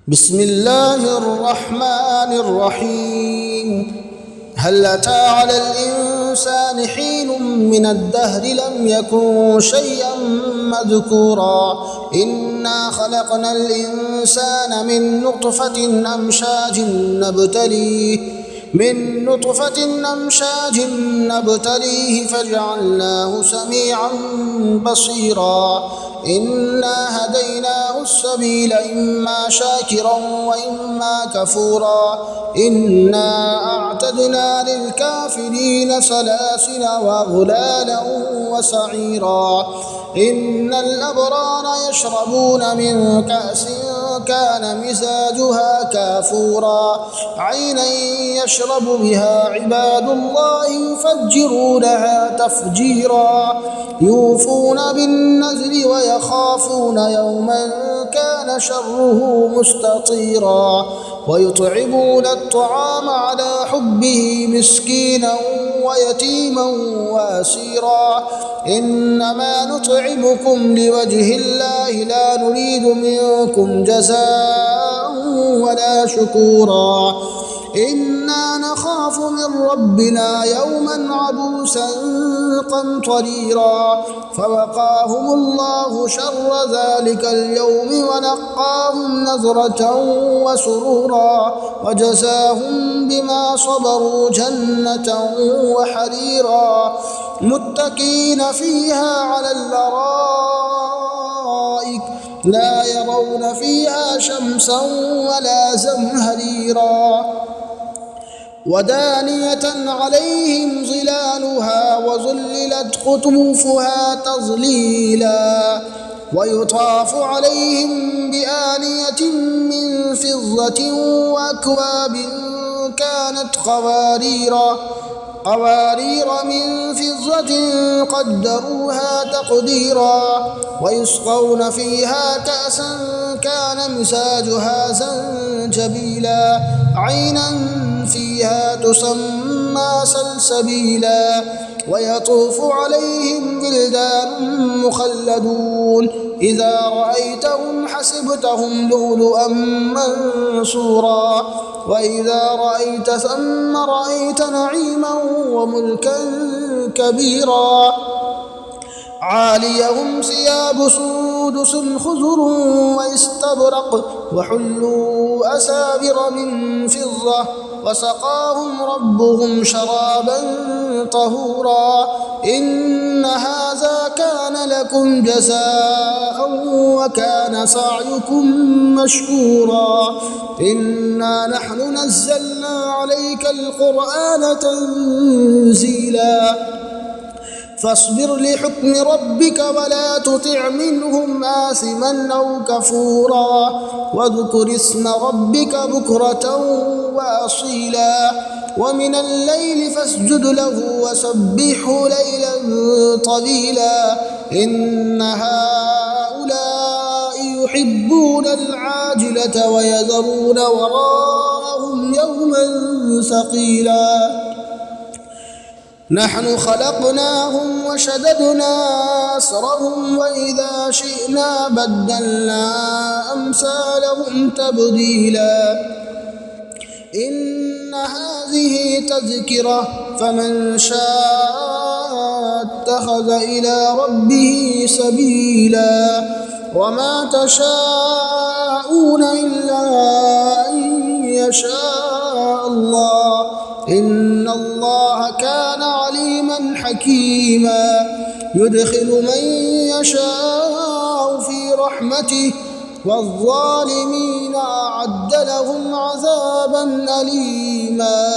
بسم الله الرحمن الرحيم. هل أتى على الإنسان حين من الدهر لم يكن شيئا مذكورا إنا خلقنا الإنسان من نطفة أمشاج فجعلناه سميعا بصيرا إنا هديناه السبيل إما شاكرا وإما كفورا إنا أعتدنا للكافرين سلاسل وأغلالا وسعيرا إن الأبرار يشربون من كأس كان مزاجها كافورا عينا يشرب بها عباد الله يفجرونها تفجيرا يوفون بالنذر ويخافون يوما كان شره مستطيرا ويطعمون الطعام على حبه مسكينا ويتيما واسيرا إنما نطعمكم لوجه الله لا نريد منكم جزاء ولا شكورا إنا نخاف من ربنا يوما عبوسا قمطريرا فوقاهم الله شر ذلك اليوم ولقاهم نضرة وسرورا وجزاهم بما صبروا جنة وحريرا متكئين فيها على الأرائك لا يرون فيها شمسا ولا زمهريرا ودانية عليهم ظلالها وظللت قطوفها تظليلا ويطاف عليهم بآنية من فضة وأكواب كانت قوارير من فضة قدروها تقديرا ويسقون فيها كأسا كان مزاجها زنجبيلا عينا فيها تسمى سلسبيلا ويطوف عليهم ولدان مخلدون إذا رأيتهم حسبتهم لؤلؤا منصورا وإذا رأيت ثم رأيت نعيما وملكا كبيرا عاليهم ثياب سندس خضر واستبرق وحلوا أساور من فضة وسقاهم ربهم شرابا طهورا إن هذا كان لكم جزاء وكان سعيكم مشكورا إنا نحن نزلنا عليك القرآن تنزيلا فاصبر لحكم ربك ولا تطع منهم آثما أو كفورا واذكر اسم ربك بكرة وأصيلا ومن الليل فاسجد له وسبحه ليلا طويلا إن هؤلاء يحبون العاجلة ويذرون وراءهم يوما ثقيلا نحن خلقناهم وشددنا أسرهم وإذا شئنا بدلنا أمثالهم تبديلا إن هذه تذكرة فمن شاء اتخذ إلى ربه سبيلا وما تشاءون إلا أن يشاء الله إن الله كان عليما حكيما يدخل من يشاء في رحمته والظالمين أعد لهم عذابا أليما.